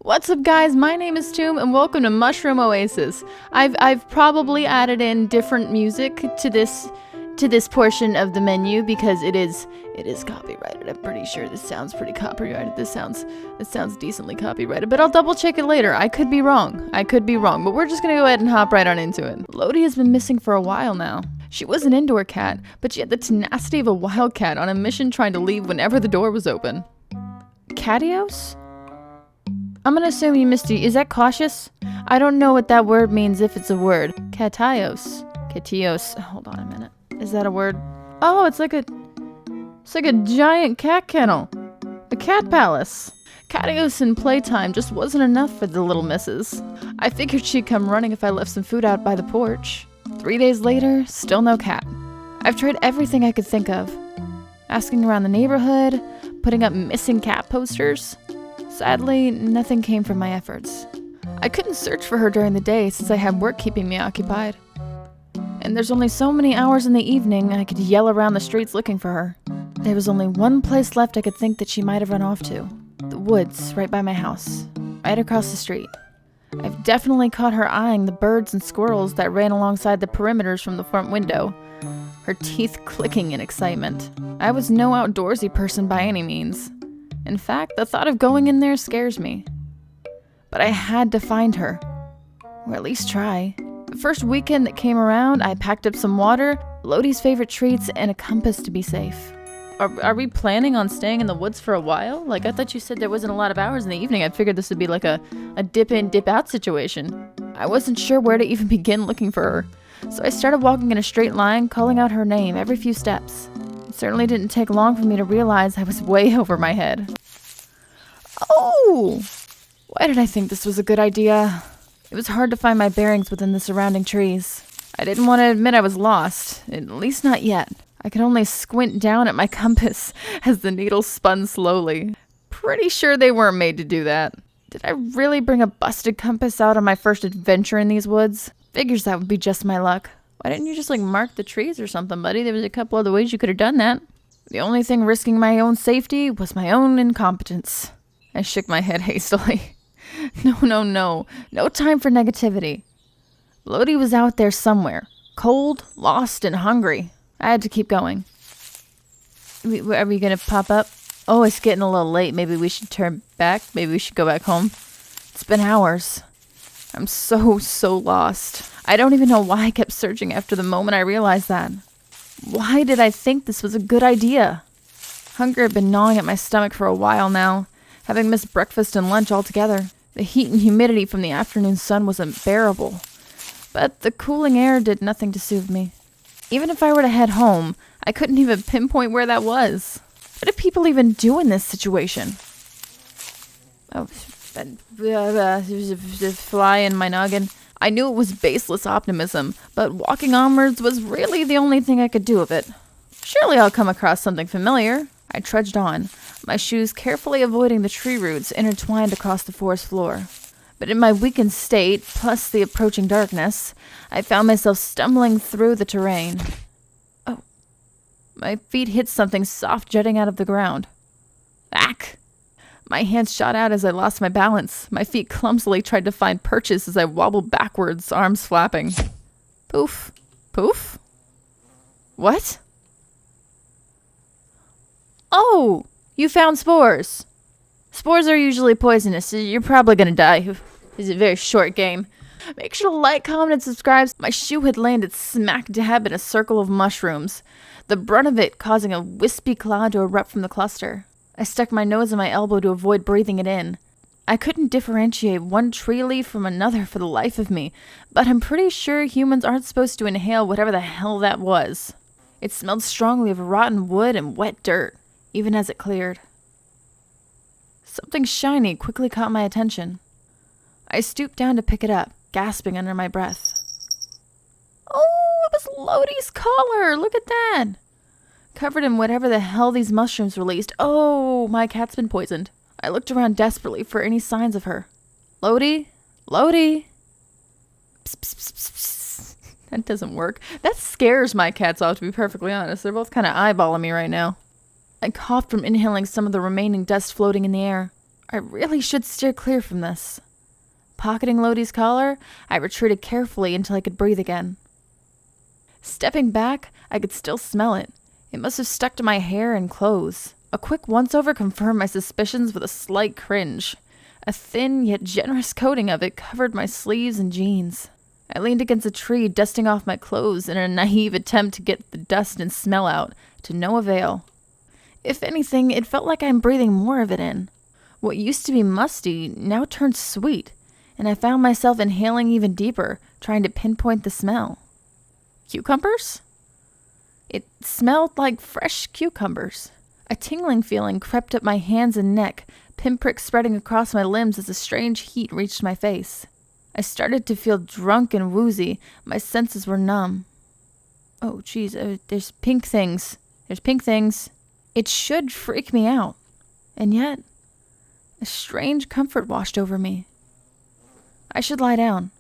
What's up, guys? My name is Tomb, and welcome to Mushroom Oasis. I've probably added in different music to this portion of the menu because it is copyrighted. I'm pretty sure this sounds pretty copyrighted. This sounds decently copyrighted, but I'll double check it later. I could be wrong, but we're just gonna go ahead and hop right on into it. Lodi has been missing for a while now. She was an indoor cat, but she had the tenacity of a wildcat on a mission trying to leave whenever the door was open. Catios? I'm gonna assume you missed it. Is that cautious? I don't know what that word means if it's a word. Catios. Hold on a minute. Is that a word? Oh, it's like a giant cat kennel. A cat palace. Catios and playtime just wasn't enough for the little missus. I figured she'd come running if I left some food out by the porch. 3 days later, still no cat. I've tried everything I could think of. Asking around the neighborhood, putting up missing cat posters. Sadly, nothing came from my efforts. I couldn't search for her during the day since I had work keeping me occupied. And there's only so many hours in the evening I could yell around the streets looking for her. There was only one place left I could think that she might have run off to. The woods right by my house, right across the street. I've definitely caught her eyeing the birds and squirrels that ran alongside the perimeters from the front window, her teeth clicking in excitement. I was no outdoorsy person by any means. In fact, the thought of going in there scares me. But I had to find her. Or at least try. The first weekend that came around, I packed up some water, Lodi's favorite treats, and a compass to be safe. Are we planning on staying in the woods for a while? Like, I thought you said there wasn't a lot of hours in the evening. I figured this would be like a dip in, dip out situation. I wasn't sure where to even begin looking for her. So I started walking in a straight line, calling out her name every few steps. It certainly didn't take long for me to realize I was way over my head. Oh! Why did I think this was a good idea? It was hard to find my bearings within the surrounding trees. I didn't want to admit I was lost, at least not yet. I could only squint down at my compass as the needle spun slowly. Pretty sure they weren't made to do that. Did I really bring a busted compass out on my first adventure in these woods? Figures that would be just my luck. Why didn't you just mark the trees or something, buddy? There was a couple other ways you could have done that. The only thing risking my own safety was my own incompetence. I shook my head hastily. No. No time for negativity. Lodi was out there somewhere. Cold, lost, and hungry. I had to keep going. Are we gonna pop up? Oh, it's getting a little late. Maybe we should turn back. Maybe we should go back home. It's been hours. I'm so lost. I don't even know why I kept searching after the moment I realized that. Why did I think this was a good idea? Hunger had been gnawing at my stomach for a while now, having missed breakfast and lunch altogether. The heat and humidity from the afternoon sun was unbearable, but the cooling air did nothing to soothe me. Even if I were to head home, I couldn't even pinpoint where that was. What do people even do in this situation? Oh, fly in my noggin. I knew it was baseless optimism, but walking onwards was really the only thing I could do of it. Surely I'll come across something familiar. I trudged on, my shoes carefully avoiding the tree roots intertwined across the forest floor. But in my weakened state, plus the approaching darkness, I found myself stumbling through the terrain. Oh, my feet hit something soft jutting out of the ground. Ack! My hands shot out as I lost my balance. My feet clumsily tried to find purchase as I wobbled backwards, arms flapping. Poof. Poof? What? Oh! You found spores! Spores are usually poisonous, so you're probably gonna die. It's a very short game. Make sure to like, comment, and subscribe. My shoe had landed smack dab in a circle of mushrooms, the brunt of it causing a wispy cloud to erupt from the cluster. I stuck my nose in my elbow to avoid breathing it in. I couldn't differentiate one tree leaf from another for the life of me, but I'm pretty sure humans aren't supposed to inhale whatever the hell that was. It smelled strongly of rotten wood and wet dirt, even as it cleared. Something shiny quickly caught my attention. I stooped down to pick it up, gasping under my breath. Oh, it was Lodi's collar! Look at that! Covered in whatever the hell these mushrooms released. Oh, my cat's been poisoned. I looked around desperately for any signs of her. Lodi? Lodi? Psst, psst, psst, psst, psst. That doesn't work. That scares my cats off, to be perfectly honest. They're both kind of eyeballing me right now. I coughed from inhaling some of the remaining dust floating in the air. I really should steer clear from this. Pocketing Lodi's collar, I retreated carefully until I could breathe again. Stepping back, I could still smell it. It must have stuck to my hair and clothes. A quick once-over confirmed my suspicions with a slight cringe. A thin yet generous coating of it covered my sleeves and jeans. I leaned against a tree, dusting off my clothes in a naive attempt to get the dust and smell out, to no avail. If anything, it felt like I'm breathing more of it in. What used to be musty now turned sweet, and I found myself inhaling even deeper, trying to pinpoint the smell. Cucumbers? It smelled like fresh cucumbers. A tingling feeling crept up my hands and neck, pinpricks spreading across my limbs as a strange heat reached my face. I started to feel drunk and woozy. My senses were numb. Oh, geez, there's pink things. There's pink things. It should freak me out. And yet, a strange comfort washed over me. I should lie down.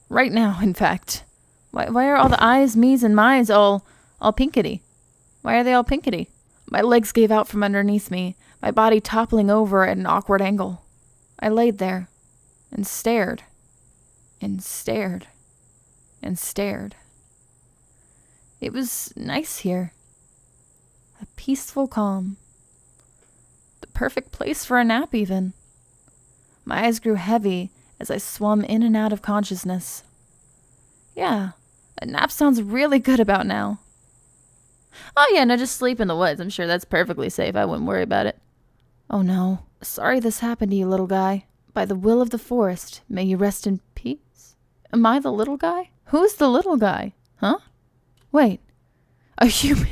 Right now, in fact. Why are all the eyes, me's, and my's all pinkety? Why are they all pinkety? My legs gave out from underneath me, my body toppling over at an awkward angle. I laid there and stared and stared and stared. It was nice here. A peaceful calm. The perfect place for a nap, even. My eyes grew heavy as I swum in and out of consciousness. Yeah, a nap sounds really good about now. Oh yeah, no, just sleep in the woods. I'm sure that's perfectly safe. I wouldn't worry about it. Oh no. Sorry this happened to you, little guy. By the will of the forest, may you rest in peace. Am I the little guy? Who's the little guy? Huh? Wait. A human?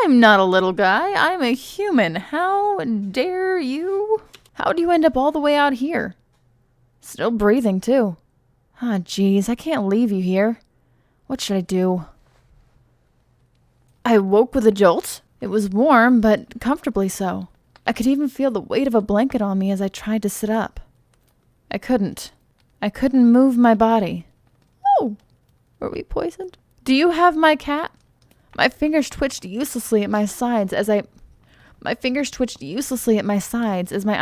I'm not a little guy. I'm a human. How dare you? How do you end up all the way out here? Still breathing, too. Ah, geez, I can't leave you here. What should I do? I woke with a jolt. It was warm, but comfortably so. I could even feel the weight of a blanket on me as I tried to sit up. I couldn't. I couldn't move my body. Oh, were we poisoned? Do you have my cat? My fingers twitched uselessly at my sides as my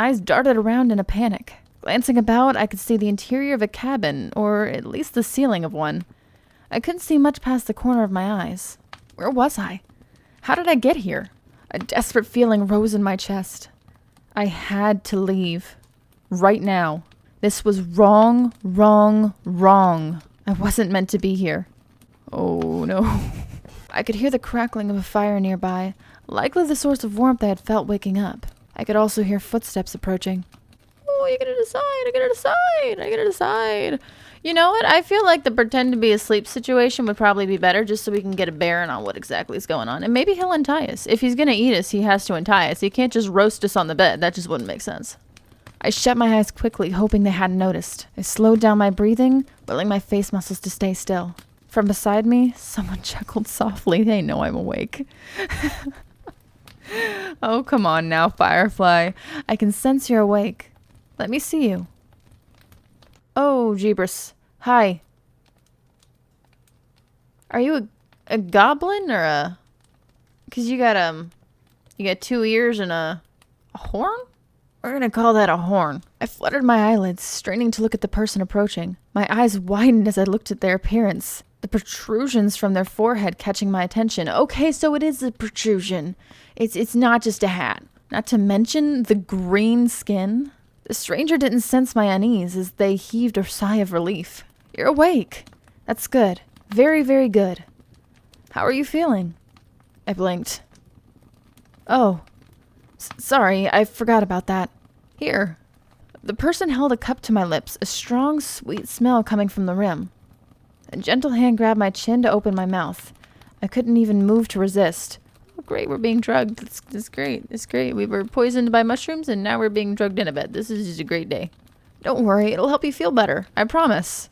eyes darted around in a panic. Glancing about, I could see the interior of a cabin, or at least the ceiling of one. I couldn't see much past the corner of my eyes. Where was I? How did I get here? A desperate feeling rose in my chest. I had to leave. Right now. This was wrong, wrong, wrong. I wasn't meant to be here. Oh, no. I could hear the crackling of a fire nearby, likely the source of warmth I had felt waking up. I could also hear footsteps approaching. Oh, I gotta decide. You know what? I feel like the pretend to be asleep situation would probably be better, just so we can get a bearing on what exactly is going on. And maybe he'll untie us. If he's gonna eat us, he has to untie us. He can't just roast us on the bed. That just wouldn't make sense. I shut my eyes quickly, hoping they hadn't noticed. I slowed down my breathing, willing my face muscles to stay still. From beside me, someone chuckled softly. They know I'm awake. Oh, come on now, Firefly. I can sense you're awake. Let me see you. Oh, Jeebus. Hi. Are you a goblin or a... 'Cause you got 2 ears and a horn? We're gonna call that a horn. I fluttered my eyelids, straining to look at the person approaching. My eyes widened as I looked at their appearance, the protrusions from their forehead catching my attention. Okay, so it is a protrusion. It's not just a hat. Not to mention the green skin. The stranger didn't sense my unease as they heaved a sigh of relief. You're awake. That's good. Very, very good. How are you feeling? I blinked. Oh. Sorry, I forgot about that. Here. The person held a cup to my lips, a strong, sweet smell coming from the rim. A gentle hand grabbed my chin to open my mouth. I couldn't even move to resist. Oh, great, we're being drugged. That's great. It's great. We were poisoned by mushrooms, and now we're being drugged in a bed. This is just a great day. Don't worry, it'll help you feel better. I promise.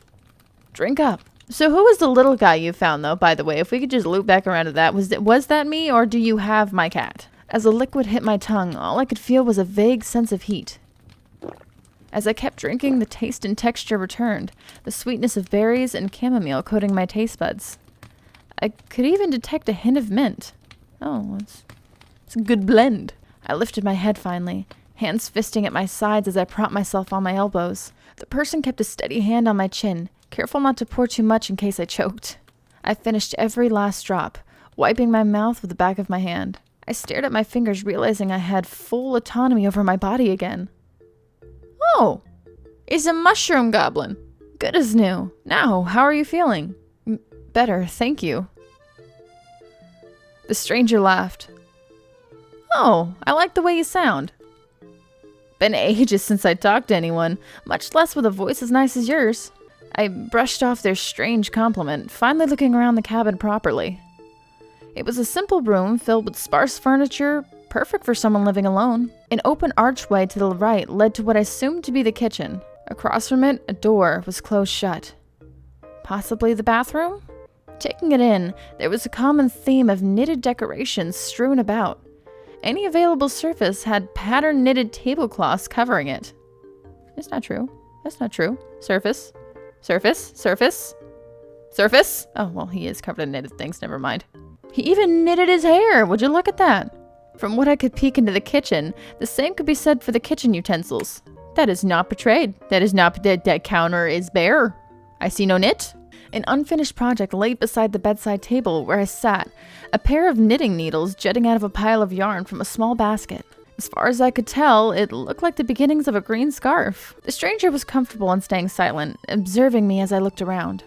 Drink up. So who was the little guy you found, though, by the way? If we could just loop back around to that. Was that me, or do you have my cat? As the liquid hit my tongue, all I could feel was a vague sense of heat. As I kept drinking, the taste and texture returned, the sweetness of berries and chamomile coating my taste buds. I could even detect a hint of mint. Oh, it's a good blend. I lifted my head finally, hands fisting at my sides as I propped myself on my elbows. The person kept a steady hand on my chin, careful not to pour too much in case I choked. I finished every last drop, wiping my mouth with the back of my hand. I stared at my fingers, realizing I had full autonomy over my body again. Oh, it's a mushroom goblin. Good as new. Now, how are you feeling? Better, thank you. The stranger laughed. Oh, I like the way you sound. Been ages since I talked to anyone, much less with a voice as nice as yours. I brushed off their strange compliment, finally looking around the cabin properly. It was a simple room filled with sparse furniture, perfect for someone living alone. An open archway to the right led to what I assumed to be the kitchen. Across from it, a door was closed shut. Possibly the bathroom? Taking it in, there was a common theme of knitted decorations strewn about. Any available surface had patterned knitted tablecloths covering it. It's not true. That's not true. Surface. Surface. Surface. Surface. Oh, well, he is covered in knitted things. Never mind. He even knitted his hair. Would you look at that? From what I could peek into the kitchen, the same could be said for the kitchen utensils. That is not betrayed. That is not. That counter is bare. I see no knit. An unfinished project laid beside the bedside table where I sat, a pair of knitting needles jutting out of a pile of yarn from a small basket. As far as I could tell, it looked like the beginnings of a green scarf. The stranger was comfortable in staying silent, observing me as I looked around.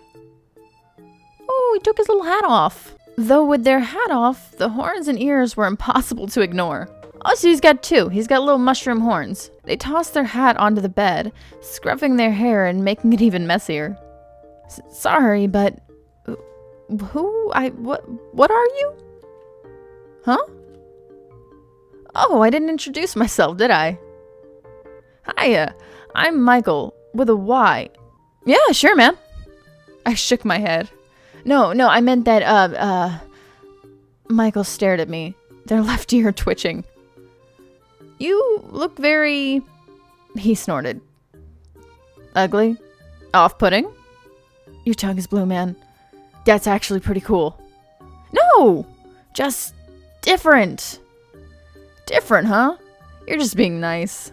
Oh, he took his little hat off. Though with their hat off, the horns and ears were impossible to ignore. Also, he's got two. He's got little mushroom horns. They tossed their hat onto the bed, scruffing their hair and making it even messier. Sorry, but what are you? Huh? Oh, I didn't introduce myself, did I? Hiya, I'm Michael, with a Y. Yeah, sure, man. I shook my head. No, I meant that, Michael stared at me, their left ear twitching. You look very... He snorted. Ugly? Off-putting? Your tongue is blue, man. That's actually pretty cool. No! Just different. Different, huh? You're just being nice.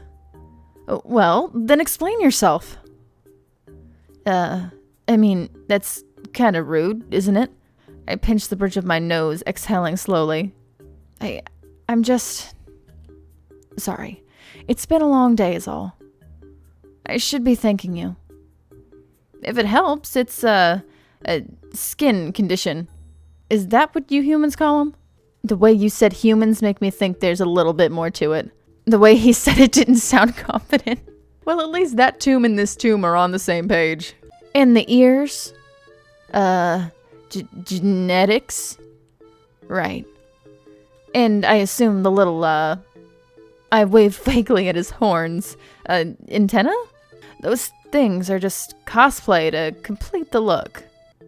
Well, then explain yourself. I mean, that's kind of rude, isn't it? I pinched the bridge of my nose, exhaling slowly. I'm just... Sorry. It's been a long day is all. I should be thanking you. If it helps, it's a skin condition. Is that what you humans call them? The way you said humans make me think there's a little bit more to it. The way he said it didn't sound confident. Well, at least that tomb and this tomb are on the same page. And the ears? Genetics? Right. And I assume the little, I waved vaguely at his horns. Antenna? Those things are just cosplay to complete the look.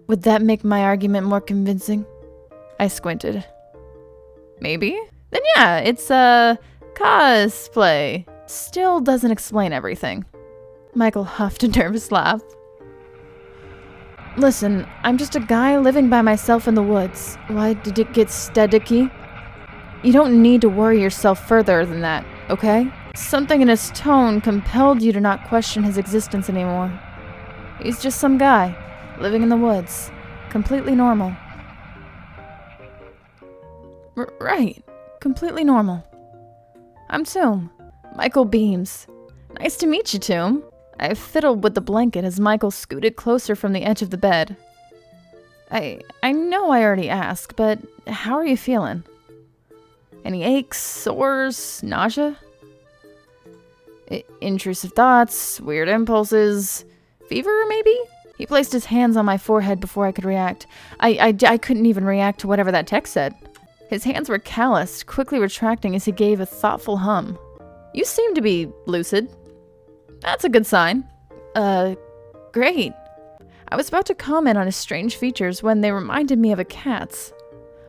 Would that make my argument more convincing? I squinted. Maybe? Then yeah, it's cosplay. Still doesn't explain everything. Michael huffed a nervous laugh. Listen, I'm just a guy living by myself in the woods. Why did it get staticky? You don't need to worry yourself further than that, okay? Something in his tone compelled you to not question his existence anymore. He's just some guy, living in the woods. Completely normal. Right. Completely normal. I'm Toom. Michael beams. Nice to meet you, Toom. I fiddled with the blanket as Michael scooted closer from the edge of the bed. I know I already asked, but how are you feeling? Any aches, sores, nausea? Intrusive thoughts, weird impulses, fever maybe? He placed his hands on my forehead before I could react. I couldn't even react to whatever that text said. His hands were calloused, quickly retracting as he gave a thoughtful hum. You seem to be lucid. That's a good sign. Great. I was about to comment on his strange features when they reminded me of a cat's.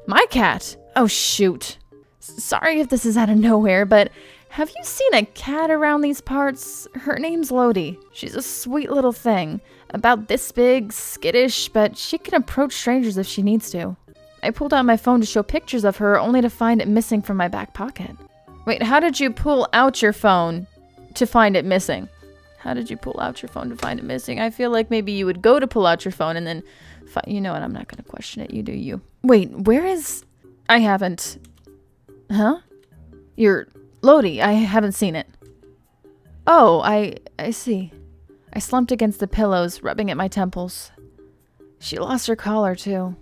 My cat? Oh, shoot. Sorry if this is out of nowhere, but have you seen a cat around these parts? Her name's Lodi. She's a sweet little thing. About this big, skittish, but she can approach strangers if she needs to. I pulled out my phone to show pictures of her, only to find it missing from my back pocket. Wait, how did you pull out your phone to find it missing? How did you pull out your phone to find it missing? I feel like maybe you would go to pull out your phone and then... You know what? I'm not going to question it. You do you. Wait, where is... I haven't... Huh? Your... Lodi. I haven't seen it. Oh, I see. I slumped against the pillows, rubbing at my temples. She lost her collar, too.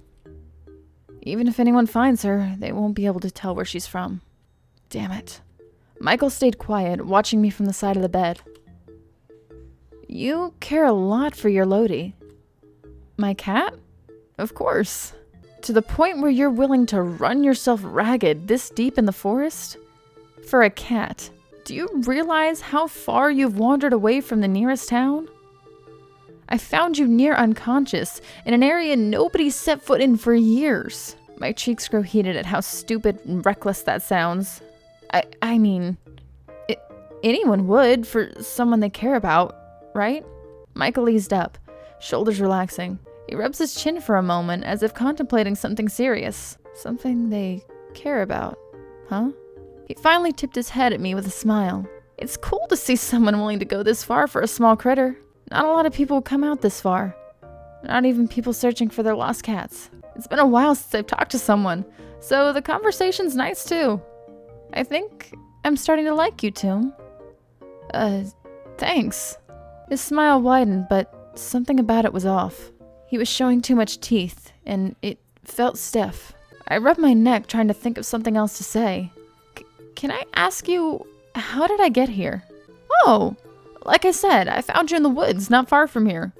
Even if anyone finds her, they won't be able to tell where she's from. Damn it. Michael stayed quiet, watching me from the side of the bed. You care a lot for your Lodi. My cat? Of course. To the point where you're willing to run yourself ragged this deep in the forest? For a cat. Do you realize how far you've wandered away from the nearest town? I found you near unconscious, in an area nobody's set foot in for years. My cheeks grow heated at how stupid and reckless that sounds. I mean, anyone would for someone they care about, right? Michael eased up, shoulders relaxing. He rubs his chin for a moment, as if contemplating something serious. Something they care about, huh? He finally tipped his head at me with a smile. It's cool to see someone willing to go this far for a small critter. Not a lot of people come out this far. Not even people searching for their lost cats. It's been a while since I've talked to someone, so the conversation's nice too. I think I'm starting to like you, Tomb. Thanks. His smile widened, but something about it was off. He was showing too much teeth, and it felt stiff. I rubbed my neck, trying to think of something else to say. Can I ask you, how did I get here? Oh, like I said, I found you in the woods, not far from here.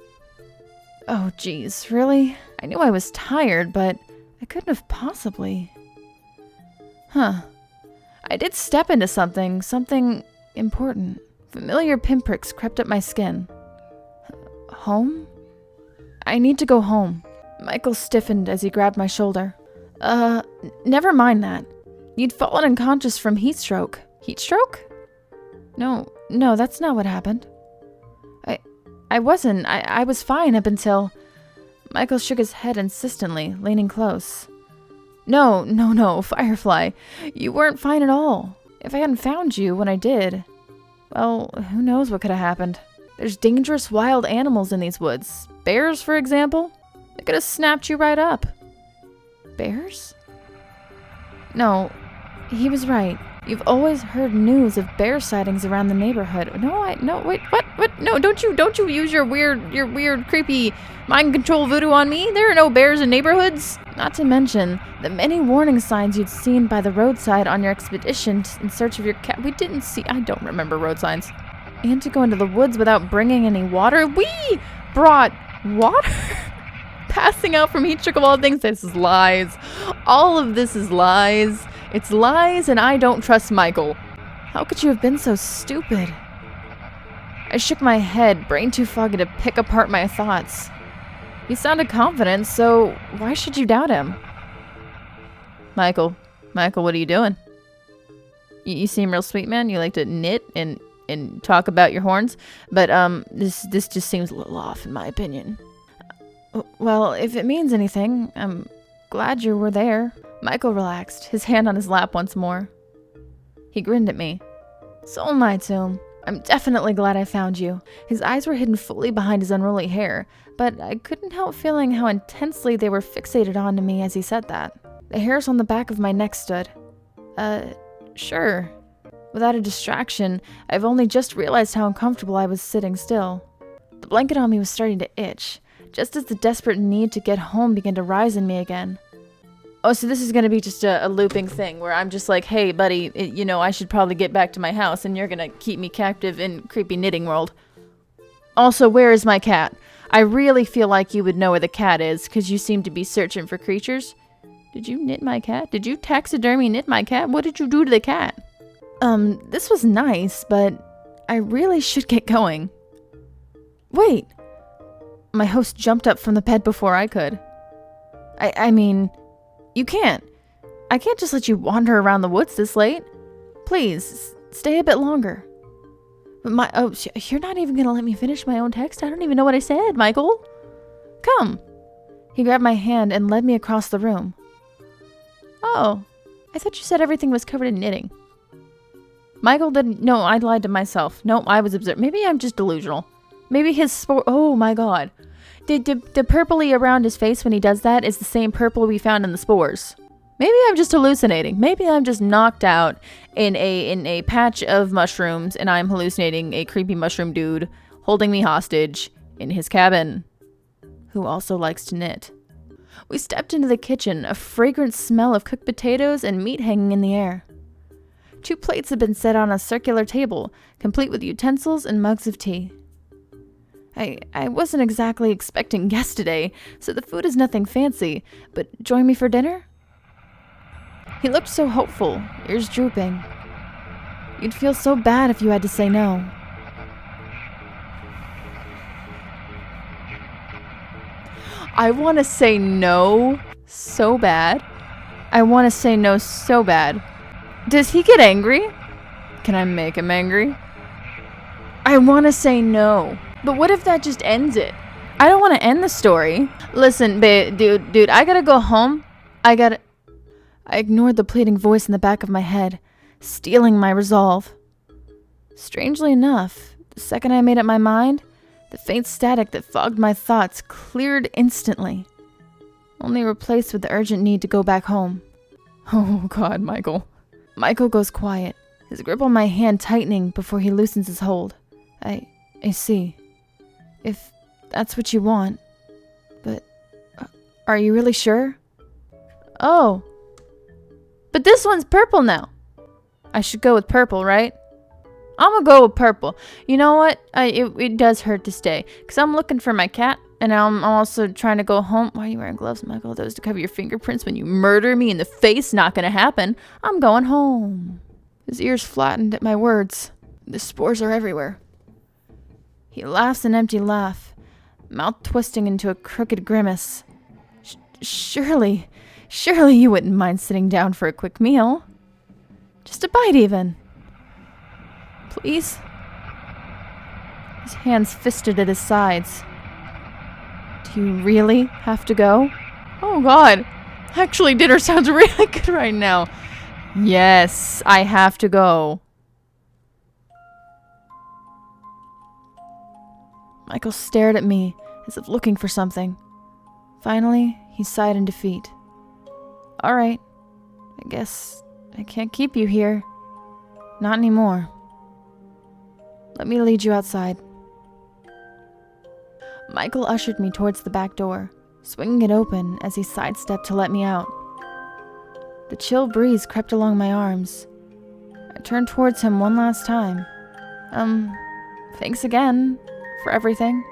Oh, geez, really? I knew I was tired, but I couldn't have possibly... Huh. I did step into something important. Familiar pinpricks crept up my skin. Home? I need to go home. Michael stiffened as he grabbed my shoulder. Never mind that. You'd fallen unconscious from heat stroke. Heat stroke? No, that's not what happened. I wasn't. I was fine up until... Michael shook his head insistently, leaning close. No, Firefly. You weren't fine at all. If I hadn't found you when I did, well, who knows what could have happened. There's dangerous wild animals in these woods. Bears, for example. They could have snapped you right up. Bears? No, he was right. You've always heard news of bear sightings around the neighborhood. No, wait, what? No, don't you use your weird, creepy mind control voodoo on me. There are no bears in neighborhoods. Not to mention the many warning signs you'd seen by the roadside on your expedition in search of your cat. I don't remember road signs. And to go into the woods without bringing any water. We brought water? Passing out from heat stroke of all things. This is lies. All of this is lies. It's lies, and I don't trust Michael. How could you have been so stupid? I shook my head, brain too foggy to pick apart my thoughts. He sounded confident, so why should you doubt him? Michael, what are you doing? You seem real sweet, man. You like to knit and talk about your horns, but this just seems a little off, in my opinion. Well, if it means anything, I'm glad you were there. Michael relaxed, his hand on his lap once more. He grinned at me. So am I, Tomb. I'm definitely glad I found you. His eyes were hidden fully behind his unruly hair, but I couldn't help feeling how intensely they were fixated onto me as he said that. The hairs on the back of my neck stood. Sure. Without a distraction, I've only just realized how uncomfortable I was sitting still. The blanket on me was starting to itch, just as the desperate need to get home began to rise in me again. Oh, so this is going to be just a looping thing where I'm just like, hey, buddy, I should probably get back to my house, and you're going to keep me captive in creepy knitting world. Also, where is my cat? I really feel like you would know where the cat is, because you seem to be searching for creatures. Did you knit my cat? Did you taxidermy knit my cat? What did you do to the cat? This was nice, but I really should get going. Wait. My host jumped up from the bed before I could. I mean... You can't. I can't just let you wander around the woods this late. Please, stay a bit longer. But you're not even gonna let me finish my own text? I don't even know what I said, Michael. Come. He grabbed my hand and led me across the room. Oh, I thought you said everything was covered in knitting. Michael didn't. No, I lied to myself. Nope, I was observed. Maybe I'm just delusional. Maybe his spore. Oh my god. The purpley around his face when he does that is the same purple we found in the spores. Maybe I'm just hallucinating. Maybe I'm just knocked out in a patch of mushrooms and I'm hallucinating a creepy mushroom dude holding me hostage in his cabin, who also likes to knit. We stepped into the kitchen, a fragrant smell of cooked potatoes and meat hanging in the air. 2 plates had been set on a circular table, complete with utensils and mugs of tea. I wasn't exactly expecting guests today, so the food is nothing fancy, but join me for dinner? He looked so hopeful, ears drooping. You'd feel so bad if you had to say no. I want to say no so bad. I want to say no so bad. Does he get angry? Can I make him angry? I want to say no. But what if that just ends it? I don't want to end the story. Listen, dude, I gotta go home. I ignored the pleading voice in the back of my head, stealing my resolve. Strangely enough, the second I made up my mind, the faint static that fogged my thoughts cleared instantly, only replaced with the urgent need to go back home. Oh God, Michael. Michael goes quiet, his grip on my hand tightening before he loosens his hold. I see. If that's what you want. But, are you really sure? Oh. But this one's purple now. I should go with purple, right? I'm gonna go with purple. You know what? It does hurt to stay. Because I'm looking for my cat. And I'm also trying to go home. Why are you wearing gloves, Michael? Those to cover your fingerprints when you murder me in the face? Not gonna happen. I'm going home. His ears flattened at my words. The spores are everywhere. He laughs an empty laugh, mouth twisting into a crooked grimace. Surely you wouldn't mind sitting down for a quick meal. Just a bite, even. Please? His hands fisted at his sides. Do you really have to go? Oh, God. Actually, dinner sounds really good right now. Yes, I have to go. Michael stared at me as if looking for something. Finally, he sighed in defeat. All right. I guess I can't keep you here. Not anymore. Let me lead you outside. Michael ushered me towards the back door, swinging it open as he sidestepped to let me out. The chill breeze crept along my arms. I turned towards him one last time. Thanks again for everything.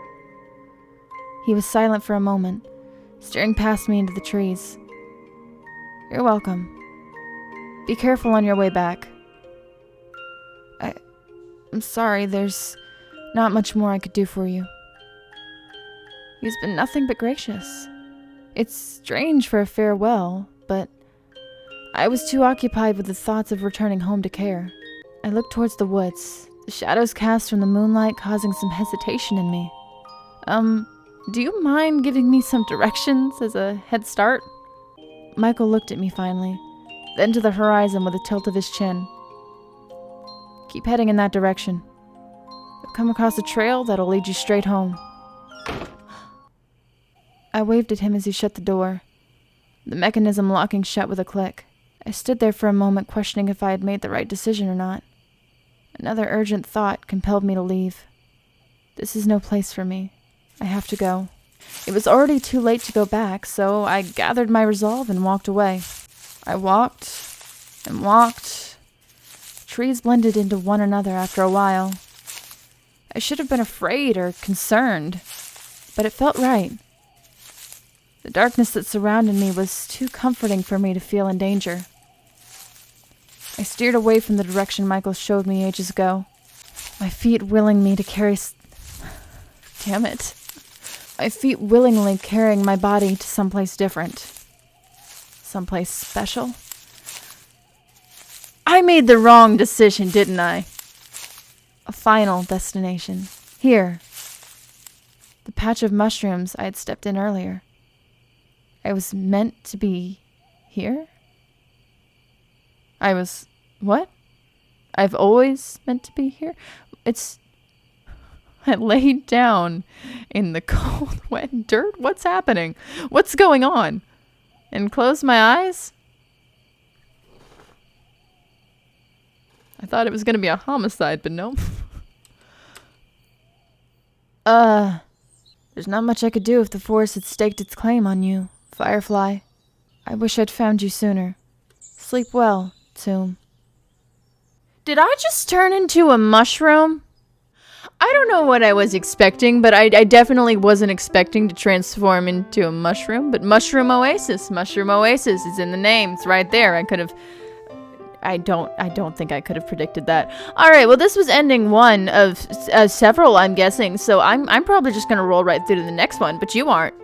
He was silent for a moment, staring past me into the trees. You're welcome. Be careful on your way back. I'm sorry, there's not much more I could do for you. He's been nothing but gracious. It's strange for a farewell, but I was too occupied with the thoughts of returning home to care. I looked towards the woods, the shadows cast from the moonlight causing some hesitation in me. Do you mind giving me some directions as a head start? Michael looked at me finally, then to the horizon with a tilt of his chin. Keep heading in that direction. You'll come across a trail that'll lead you straight home. I waved at him as he shut the door, the mechanism locking shut with a click. I stood there for a moment questioning if I had made the right decision or not. Another urgent thought compelled me to leave. This is no place for me. I have to go. It was already too late to go back, so I gathered my resolve and walked away. I walked and walked. The trees blended into one another after a while. I should have been afraid or concerned, but it felt right. The darkness that surrounded me was too comforting for me to feel in danger. I steered away from the direction Michael showed me ages ago, my feet willing me to carry... Damn it. My feet willingly carrying my body to someplace different. Someplace special. I made the wrong decision, didn't I? A final destination. Here. The patch of mushrooms I had stepped in earlier. I was meant to be here? What? I've always meant to be here. I laid down in the cold, wet dirt. What's happening? What's going on? And closed my eyes? I thought it was gonna be a homicide, but no. There's not much I could do if the forest had staked its claim on you, Firefly. I wish I'd found you sooner. Sleep well, Tomb. Did I just turn into a mushroom? I don't know what I was expecting, but I definitely wasn't expecting to transform into a mushroom. But Mushroom Oasis is in the name. It's right there. I don't think I could have predicted that. All right, well, this was ending one of several, I'm guessing. So I'm probably just gonna roll right through to the next one. But you aren't.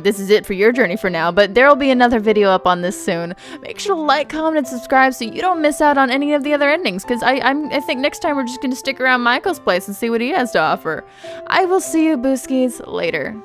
This is it for your journey for now. But there'll be another video up on this soon. Make sure to like, comment, and subscribe so you don't miss out on any of the other endings. Because I think next time we're just gonna stick around Michael's place and see what he has to offer. I will see you, Booskies, later.